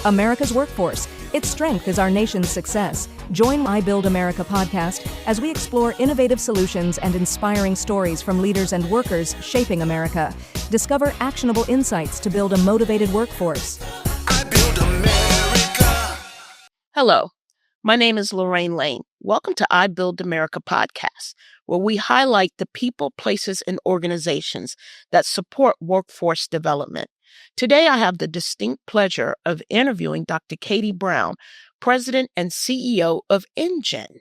America's workforce. Its strength is our nation's success. Join I Build America podcast as we explore innovative solutions and inspiring stories from leaders and workers shaping America. Discover actionable insights to build a motivated workforce. I build America. Hello, my name is Lorraine Lane. Welcome to I Build America podcast, where we highlight the people, places, and organizations that support workforce development. Today, I have the distinct pleasure of interviewing Dr. Katie Brown, President and CEO of EnGen.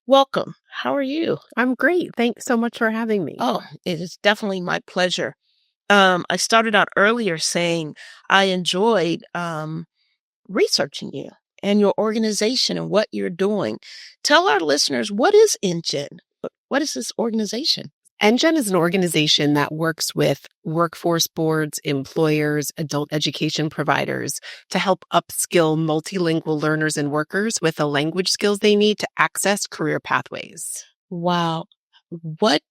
Welcome. How are you? I'm great. Thanks so much for having me. Oh, it is definitely my pleasure. I started out earlier saying I enjoyed researching you and your organization and what you're doing. Tell our listeners, what is EnGen? What is this organization? EnGen is an organization that works with workforce boards, employers, adult education providers to help upskill multilingual learners and workers with the language skills they need to access career pathways. Wow. What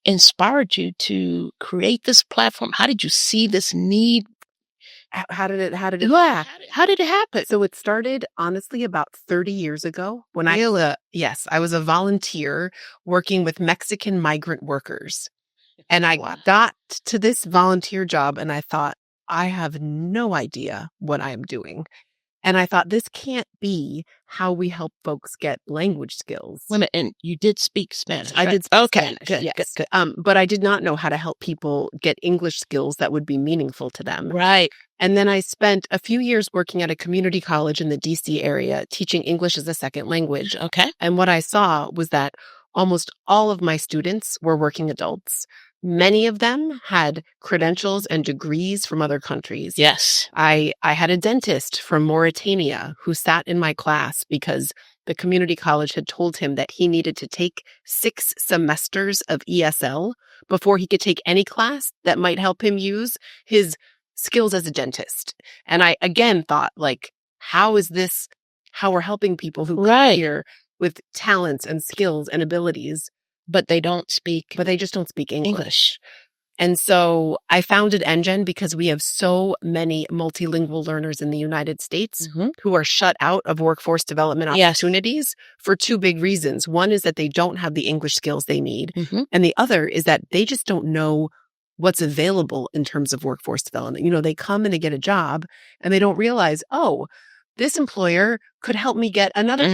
inspired you to create this platform? How did you see this need? How did it How did it happen? So it started honestly about 30 years ago when I was a volunteer working with Mexican migrant workers. And I got to this volunteer job and I thought, I have no idea what I'm doing. And I thought, this can't be how we help folks get language skills. Wait a minute, and you did speak Spanish, I right? did speak Okay, Spanish, good, yes. good. But I did not know how to help people get English skills that would be meaningful to them. Right. And then I spent a few years working at a community college in the DC area, teaching English as a second language. Okay. And what I saw was that almost all of my students were working adults. Many of them had credentials and degrees from other countries. Yes. I had a dentist from Mauritania who sat in my class because the community college had told him that he needed to take 6 semesters of ESL before he could take any class that might help him use his skills as a dentist. And I again thought, how we're helping people who come here with talents and skills and abilities, but they just don't speak English. And so I founded EnGen because we have so many multilingual learners in the United States who are shut out of workforce development opportunities for 2 big reasons. One is that they don't have the English skills they need. And the other is that they just don't know what's available in terms of workforce development. You know, they come and they get a job and they don't realize, this employer could help me get another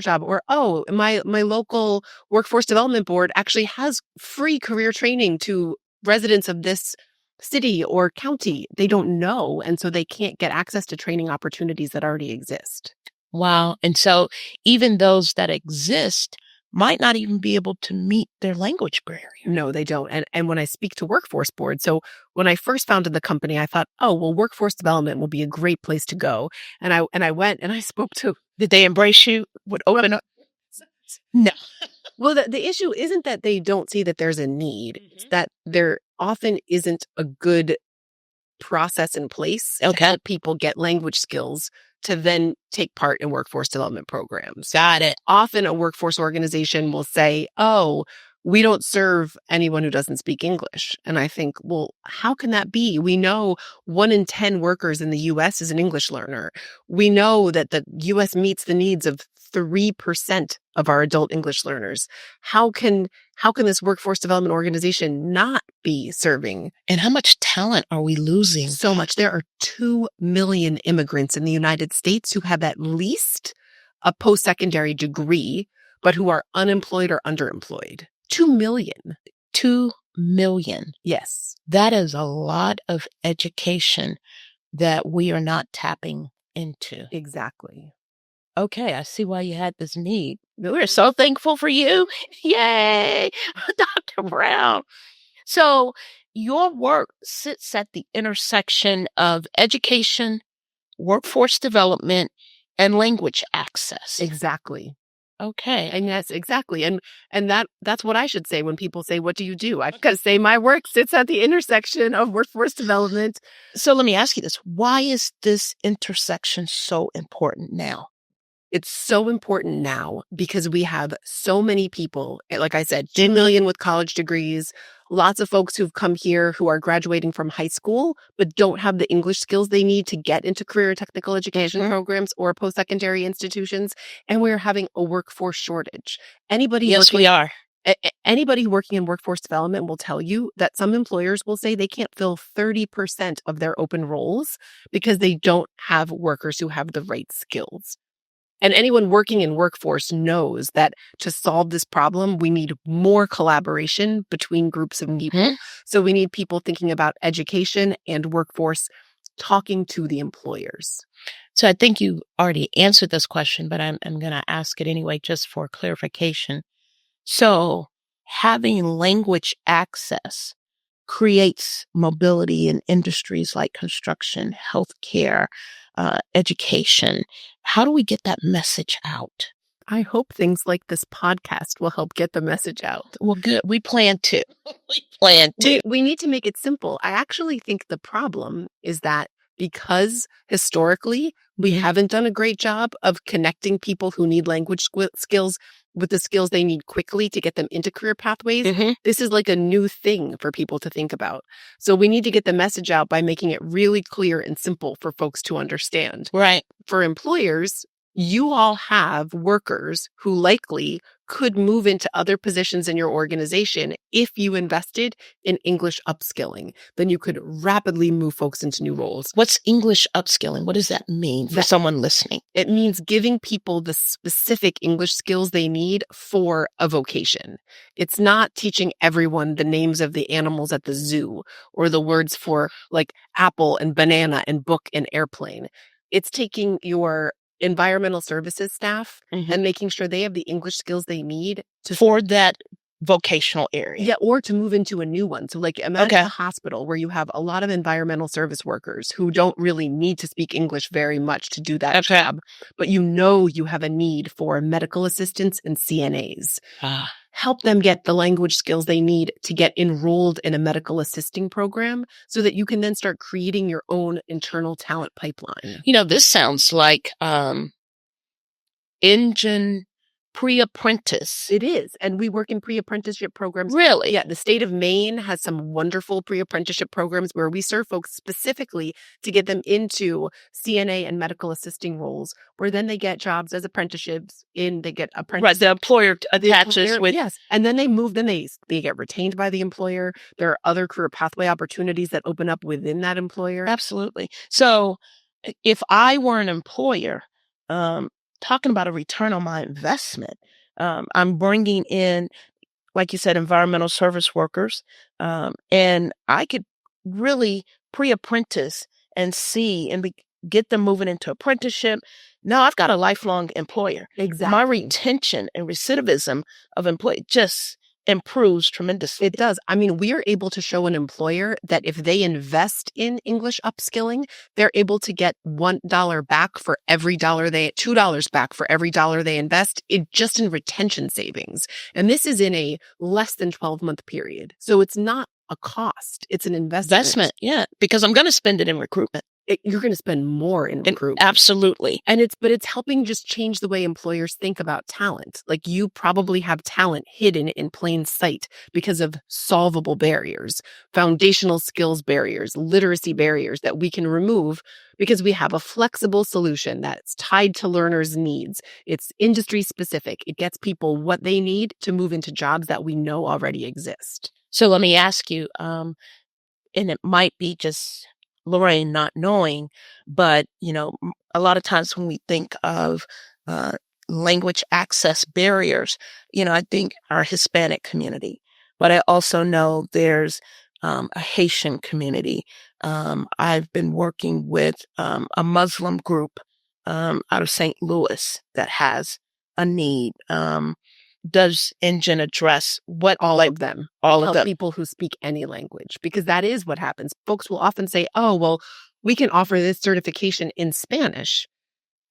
job, or, my local workforce development board actually has free career training to residents of this city or county. They don't know. And so they can't get access to training opportunities that already exist. Wow. And so even those that exist might not even be able to meet their language barrier. No, they don't. And when I speak to workforce boards, so when I first founded the company, I thought, workforce development will be a great place to go. And I went and I spoke to. Did they embrace you? Would open up? No. Well, the issue isn't that they don't see that there's a need. It's that there often isn't a good process in place to help people get language skills to then take part in workforce development programs. Got it. Often a workforce organization will say, we don't serve anyone who doesn't speak English. And I think, well, how can that be? We know 1 in 10 workers in the U.S. is an English learner. We know that the U.S. meets the needs of 3% of our adult English learners. How can this workforce development organization not be serving? And how much talent are we losing? So much. There are 2 million immigrants in the United States who have at least a post-secondary degree, but who are unemployed or underemployed. 2 million. 2 million. Yes. That is a lot of education that we are not tapping into. Exactly. Okay, I see why you had this need. We're so thankful for you. Yay, Dr. Brown. So your work sits at the intersection of education, workforce development, and language access. Exactly. Okay. And yes, exactly. And that's what I should say when people say, what do you do? I've got to say my work sits at the intersection of workforce development. So let me ask you this. Why is this intersection so important now? It's so important now because we have so many people, like I said, 10 million with college degrees, lots of folks who've come here who are graduating from high school, but don't have the English skills they need to get into career and technical education programs or post-secondary institutions. And we're having a workforce shortage. Yes, we are. Anybody working in workforce development will tell you that some employers will say they can't fill 30% of their open roles because they don't have workers who have the right skills. And anyone working in workforce knows that to solve this problem, we need more collaboration between groups of people. So we need people thinking about education and workforce talking to the employers. So I think you already answered this question, but I'm going to ask it anyway, just for clarification. So having language access creates mobility in industries like construction, healthcare, education. How do we get that message out? I hope things like this podcast will help get the message out. Well, good. We plan to. We need to make it simple. I actually think the problem is that because historically we haven't done a great job of connecting people who need language skills with the skills they need quickly to get them into career pathways. This is like a new thing for people to think about. So we need to get the message out by making it really clear and simple for folks to understand. Right. For employers, you all have workers who likely could move into other positions in your organization if you invested in English upskilling. Then you could rapidly move folks into new roles. What's English upskilling? What does that mean for someone listening? It means giving people the specific English skills they need for a vocation. It's not teaching everyone the names of the animals at the zoo or the words for like apple and banana and book and airplane. It's taking your environmental services staff and making sure they have the English skills they need for that vocational area. Yeah, or to move into a new one. So like imagine a hospital where you have a lot of environmental service workers who don't really need to speak English very much to do that job, but you know you have a need for medical assistants and CNAs. Help them get the language skills they need to get enrolled in a medical assisting program so that you can then start creating your own internal talent pipeline. You know, this sounds like EnGen pre-apprentice. It is. And we work in pre-apprenticeship programs. Really? Yeah. The state of Maine has some wonderful pre-apprenticeship programs where we serve folks specifically to get them into CNA and medical assisting roles, where then they get jobs as apprenticeships they get apprentices. Right. The employer attaches with. Yes. And then they move, then they get retained by the employer. There are other career pathway opportunities that open up within that employer. Absolutely. So if I were an employer, talking about a return on my investment, I'm bringing in, like you said, environmental service workers, and I could really pre-apprentice and see and get them moving into apprenticeship. Now I've got a lifelong employer. Exactly. My retention and recidivism of employee just improves tremendously. It does. I mean, we are able to show an employer that if they invest in English upskilling, they're able to get $1 back for every $2 back for every dollar they invest just in retention savings. And this is in a less than 12-month period. So it's not a cost. It's an investment. Yeah, because I'm going to spend it in recruitment. You're going to spend more in recruitment. Absolutely. And it's helping just change the way employers think about talent. Like you probably have talent hidden in plain sight because of solvable barriers, foundational skills barriers, literacy barriers that we can remove because we have a flexible solution that's tied to learners' needs. It's industry specific. It gets people what they need to move into jobs that we know already exist. So let me ask you, and it might be just Lorraine not knowing, but, you know, a lot of times when we think of language access barriers, you know, I think our Hispanic community, but I also know there's a Haitian community. I've been working with a Muslim group out of St. Louis that has a need. Does EnGen address all of them? All of them. People who speak any language, because that is what happens. Folks will often say, oh, well, we can offer this certification in Spanish.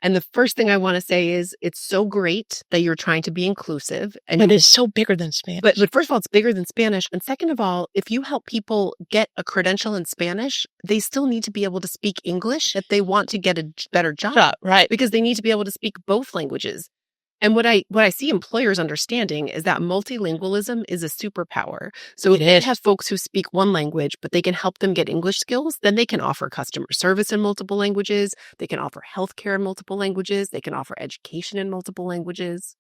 And the first thing I want to say is it's so great that you're trying to be inclusive. But it's so bigger than Spanish. But first of all, it's bigger than Spanish. And second of all, if you help people get a credential in Spanish, they still need to be able to speak English if they want to get a better job. Right. Because they need to be able to speak both languages. And what I see employers understanding is that multilingualism is a superpower. So if It they is. have folks who speak one language, but they can help them get English skills, then they can offer customer service in multiple languages. They can offer healthcare in multiple languages. They can offer education in multiple languages.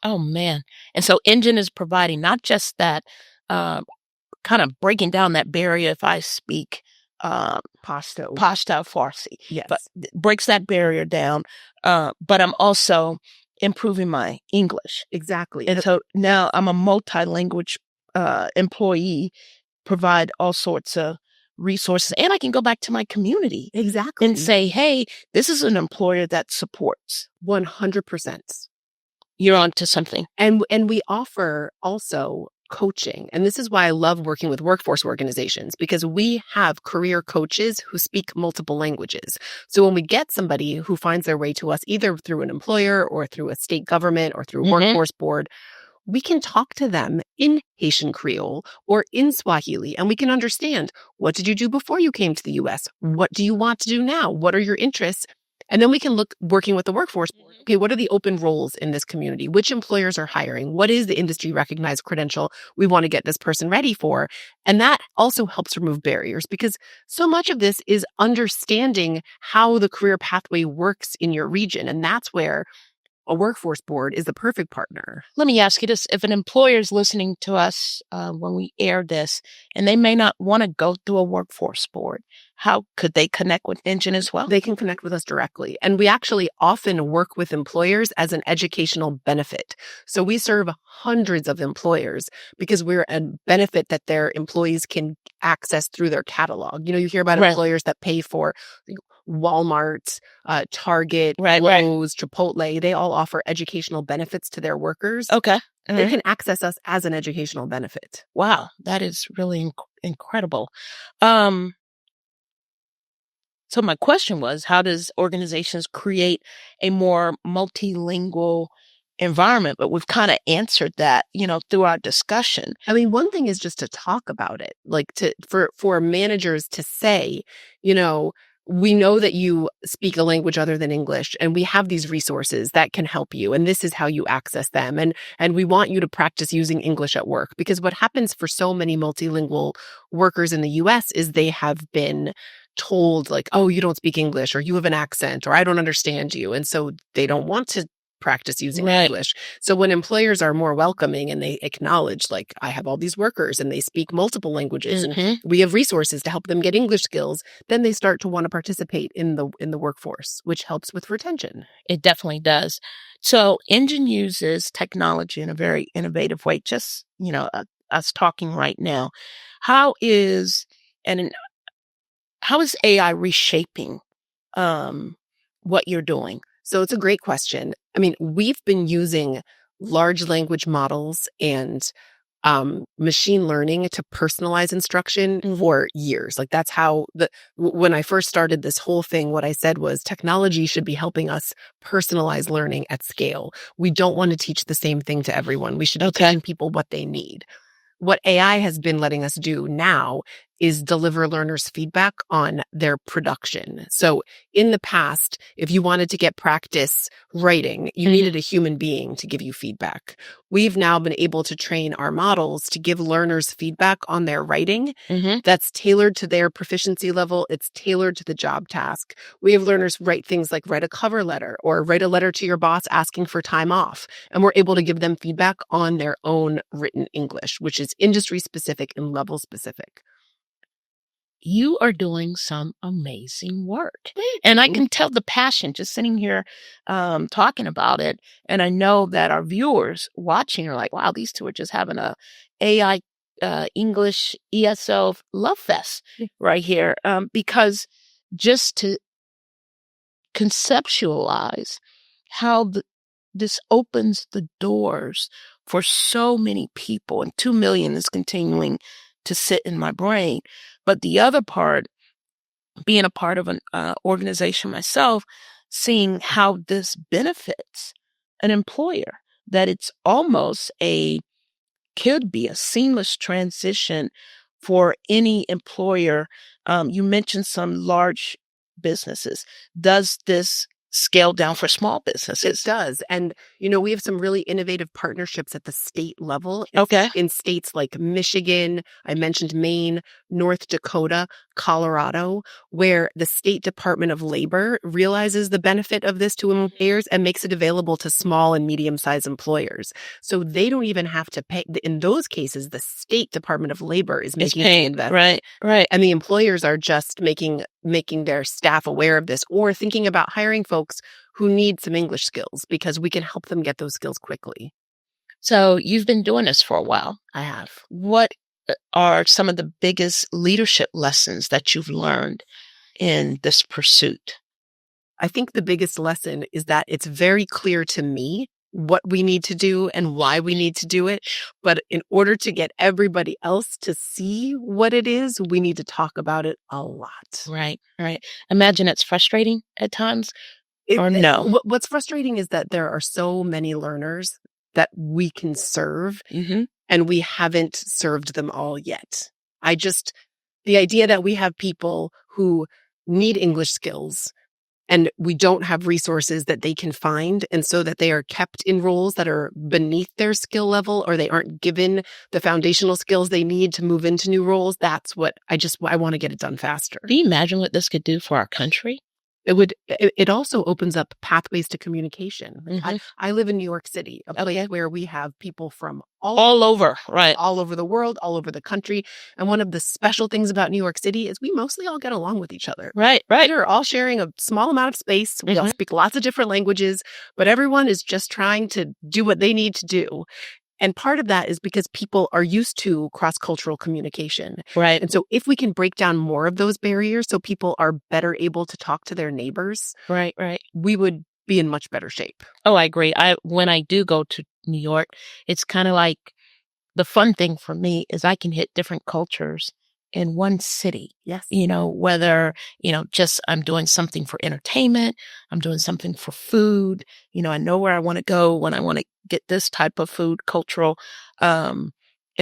Oh, man. And so EnGen is providing not just that, kind of breaking down that barrier if I speak Pashto. Farsi. Yes. But breaks that barrier down. But I'm also improving my English. Exactly. And so now I'm a multi-language employee, provide all sorts of resources, and I can go back to my community Exactly. and say, hey, this is an employer that supports. 100%. You're onto something. And we offer also coaching. And this is why I love working with workforce organizations, because we have career coaches who speak multiple languages. So when we get somebody who finds their way to us, either through an employer or through a state government or through a workforce board, we can talk to them in Haitian Creole or in Swahili, and we can understand, what did you do before you came to the US? What do you want to do now? What are your interests? And then we can look, working with the workforce board, okay, what are the open roles in this community? Which employers are hiring? What is the industry recognized credential we want to get this person ready for? And that also helps remove barriers, because so much of this is understanding how the career pathway works in your region. And that's where a workforce board is the perfect partner. Let me ask you this. If an employer is listening to us when we air this, and they may not want to go through a workforce board, how could they connect with EnGen as well? They can connect with us directly. And we actually often work with employers as an educational benefit. So we serve hundreds of employers because we're a benefit that their employees can access through their catalog. You know, you hear about employers that pay for Walmart, Target, Lowe's, Chipotle. They all offer educational benefits to their workers. Okay. They can access us as an educational benefit. Wow. That is really incredible. So my question was, how does organizations create a more multilingual environment? But we've kind of answered that, through our discussion. I mean, one thing is just to talk about it, like for managers to say, we know that you speak a language other than English, and we have these resources that can help you, and this is how you access them. And we want you to practice using English at work, because what happens for so many multilingual workers in the US is they have been told, like, oh, you don't speak English, or you have an accent, or I don't understand you. And so they don't want to practice using English. So when employers are more welcoming and they acknowledge, like, I have all these workers and they speak multiple languages and we have resources to help them get English skills, then they start to want to participate in the workforce, which helps with retention. It definitely does. So EnGen uses technology in a very innovative way. Just, us talking right now. How is AI reshaping what you're doing? So it's a great question. I mean, we've been using large language models and machine learning to personalize instruction for years. Like, that's how when I first started this whole thing, what I said was technology should be helping us personalize learning at scale. We don't want to teach the same thing to everyone. We should be teaching people what they need. What AI has been letting us do now is deliver learners feedback on their production. So in the past, if you wanted to get practice writing, you needed a human being to give you feedback. We've now been able to train our models to give learners feedback on their writing that's tailored to their proficiency level. It's tailored to the job task. We have learners write things like write a cover letter or write a letter to your boss asking for time off. And we're able to give them feedback on their own written English, which is industry specific and level specific. You are doing some amazing work. And I can tell the passion just sitting here talking about it. And I know that our viewers watching are like, wow, these two are just having a AI English ESL love fest right here. Because just to conceptualize how this opens the doors for so many people, and 2 million is continuing to sit in my brain. But the other part, being a part of an organization myself, seeing how this benefits an employer, that it's almost could be a seamless transition for any employer. You mentioned some large businesses. Does this scale down for small It businesses. does. And, we have some really innovative partnerships at the state level. Okay. In states like Michigan, I mentioned Maine, North Dakota, Colorado, where the State Department of Labor realizes the benefit of this to employers and makes it available to small and medium-sized employers. So they don't even have to pay. In those cases, the State Department of Labor is It's making paying, the investment. right. And the employers are just making their staff aware of this, or thinking about hiring folks who need some English skills, because we can help them get those skills quickly. So you've been doing this for a while. I have. What are some of the biggest leadership lessons that you've learned in this pursuit? I think the biggest lesson is that it's very clear to me what we need to do and why we need to do it. But in order to get everybody else to see what it is, we need to talk about it a lot. Right. Imagine it's frustrating at times, or no? What's frustrating is that there are so many learners that we can serve, and we haven't served them all yet. The idea that we have people who need English skills and we don't have resources that they can find, and so that they are kept in roles that are beneath their skill level, or they aren't given the foundational skills they need to move into new roles. That's what I want to get it done faster. Do you imagine what this could do for our country? It also opens up pathways to communication. I live in New York City, a place where we have people from all over, right? All over the world, all over the country. And one of the special things about New York City is we mostly all get along with each other. Right. We're all sharing a small amount of space. We all speak lots of different languages, but everyone is just trying to do what they need to do. And part of that is because people are used to cross-cultural communication. Right. And so if we can break down more of those barriers so people are better able to talk to their neighbors, right, we would be in much better shape. Oh, I agree. When I do go to New York, it's kind of like the fun thing for me is I can hit different cultures in one city. Yes. Whether, just I'm doing something for entertainment, I'm doing something for food, I know where I want to go when I want to get this type of food, cultural. And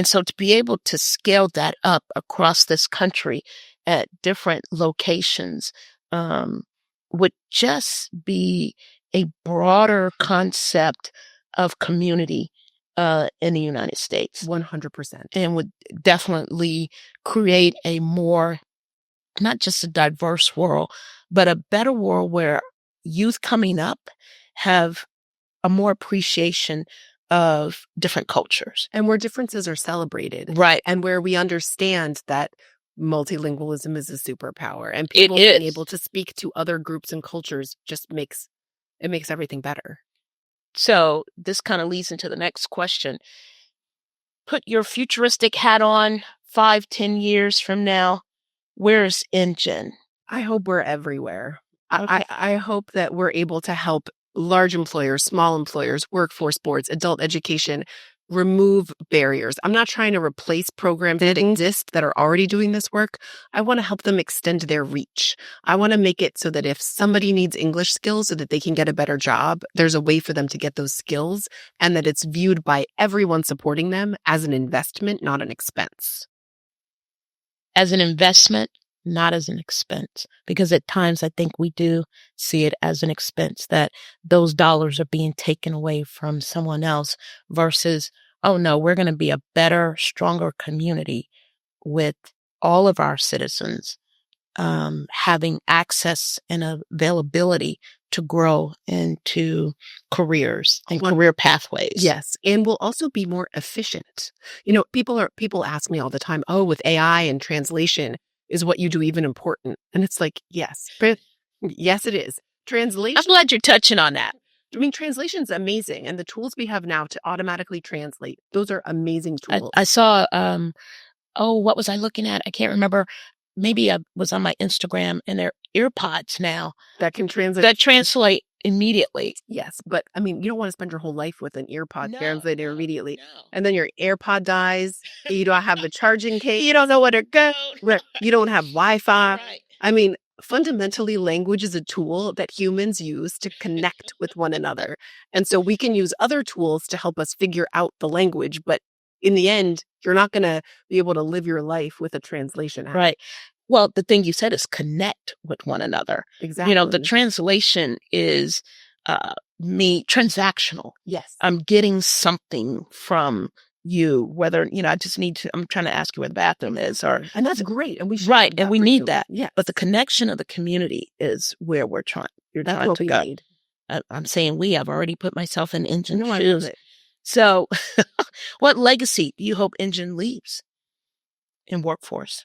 so to be able to scale that up across this country at different locations would just be a broader concept of community in the United States. 100%. And would definitely create a more, not just a diverse world, but a better world where youth coming up have a more appreciation of different cultures. And where differences are celebrated. Right. And where we understand that multilingualism is a superpower. And people being able to speak to other groups and cultures just makes everything better. So this kind of leads into the next question. Put your futuristic hat on 5-10 years from now. Where's EnGen? I hope we're everywhere. Okay. I hope that we're able to help large employers, small employers, workforce boards, adult education, remove barriers. I'm not trying to replace programs that exist that are already doing this work. I want to help them extend their reach. I want to make it so that if somebody needs English skills so that they can get a better job, there's a way for them to get those skills, and that it's viewed by everyone supporting them as an investment, not an expense. As an investment, not as an expense. Because at times I think we do see it as an expense, that those dollars are being taken away from someone else versus, oh no, we're going to be a better, stronger community with all of our citizens having access and availability to grow into careers and career pathways. Yes. And we'll also be more efficient. People ask me all the time, oh, with AI and translation, is what you do even important? And it's like, yes. Yes, it is. Translation. I'm glad you're touching on that. I mean, translation is amazing. And the tools we have now to automatically translate, those are amazing tools. I saw, what was I looking at? I can't remember. Maybe I was on my Instagram, and they're earpods now that can translate immediately. Yes. But I mean, you don't want to spend your whole life with an earpod translator immediately. No. And then your AirPod dies. You don't have the charging case. You don't know where to go. Right. You don't have Wi-Fi. Right. I mean, fundamentally, language is a tool that humans use to connect with one another. And so we can use other tools to help us figure out the language. But in the end, you're not going to be able to live your life with a translation app. Right. Well, the thing you said is connect with one another. Exactly. You know, the translation is me transactional. Yes. I'm getting something from you, whether, you know, I'm trying to ask you where the bathroom is, or, And that's great. And we should right. have And that we for need you. that. Yeah. But the connection of the community is where you're That's trying what to we go. need. I'm saying I've already put myself in EnGen No, I love shoes. it. So what legacy do you hope EnGen leaves in workforce?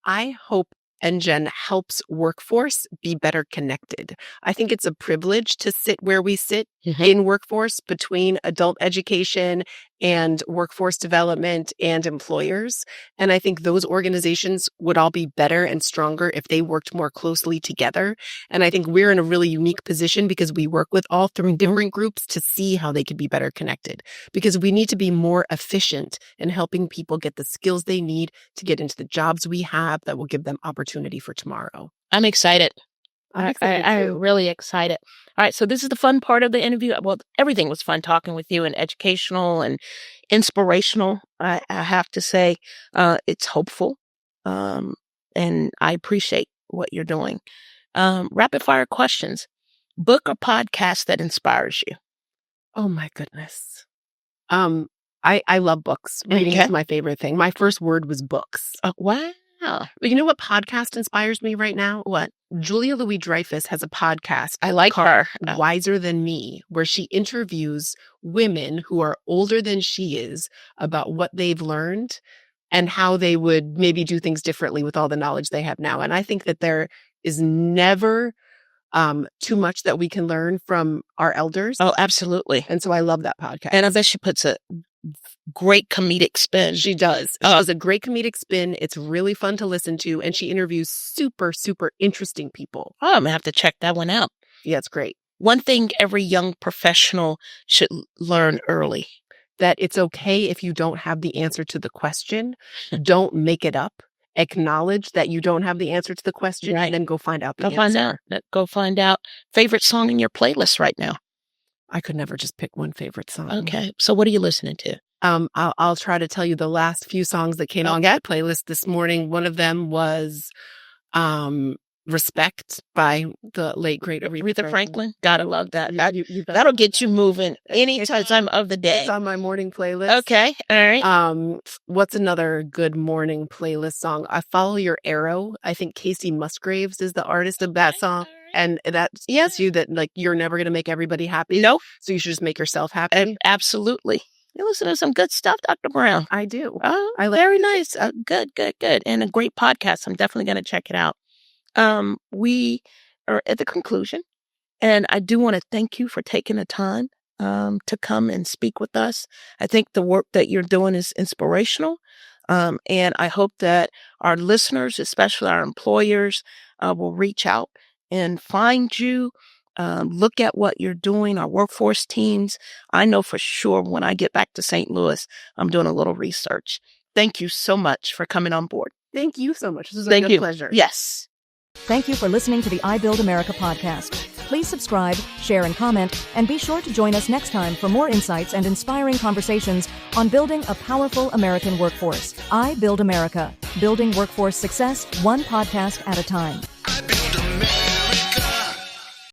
I hope EnGen helps workforce be better connected. I think it's a privilege to sit where we sit in workforce between adult education and workforce development and employers. And I think those organizations would all be better and stronger if they worked more closely together. And I think we're in a really unique position because we work with all three different groups to see how they could be better connected, because we need to be more efficient in helping people get the skills they need to get into the jobs we have that will give them opportunity for tomorrow. I'm excited. I'm excited too. I'm really excited. All right. So this is the fun part of the interview. Well, everything was fun talking with you, and educational and inspirational. I have to say, it's hopeful. And I appreciate what you're doing. Rapid fire questions. Book or podcast that inspires you? Oh my goodness. I love books. Reading is my favorite thing. My first word was books. Wow. But you know what podcast inspires me right now? What? Julia Louis-Dreyfus has a podcast. I like her. Wiser Than Me, where she interviews women who are older than she is about what they've learned and how they would maybe do things differently with all the knowledge they have now. And I think that there is never too much that we can learn from our elders. Oh, absolutely. And so I love that podcast. And I bet she puts a great comedic spin. She does. She does a great comedic spin. It's really fun to listen to. And she interviews super, super interesting people. Oh, I'm going to have to check that one out. Yeah, it's great. One thing every young professional should learn early. That it's okay if you don't have the answer to the question. Don't make it up. Acknowledge that you don't have the answer to the question, Right. And then go find out the answer. Go find out. Favorite song in your playlist right now? I could never just pick one favorite song. Okay. So what are you listening to? I'll try to tell you the last few songs that came on that playlist this morning. One of them was Respect by the late, great Aretha Franklin. Gotta love that. That'll get you moving any time of the day. It's on my morning playlist. Okay. All right. What's another good morning playlist song? I Follow Your Arrow. I think Casey Musgraves is the artist of that song. And that tells you that, like, you're never going to make everybody happy. No. So you should just make yourself happy. Absolutely. You listen to some good stuff, Dr. Brown. I do. Oh, very nice. Good. And a great podcast. I'm definitely going to check it out. We are at the conclusion, and I do want to thank you for taking the time to come and speak with us. I think the work that you're doing is inspirational, and I hope that our listeners, especially our employers, will reach out and find you. Look at what you're doing, our workforce teams. I know for sure when I get back to St. Louis, I'm doing a little research. Thank you so much for coming on board. Thank you so much. This was a good pleasure. Yes. Thank you for listening to the I Build America podcast. Please subscribe, share, and comment, and be sure to join us next time for more insights and inspiring conversations on building a powerful American workforce. I Build America, building workforce success one podcast at a time.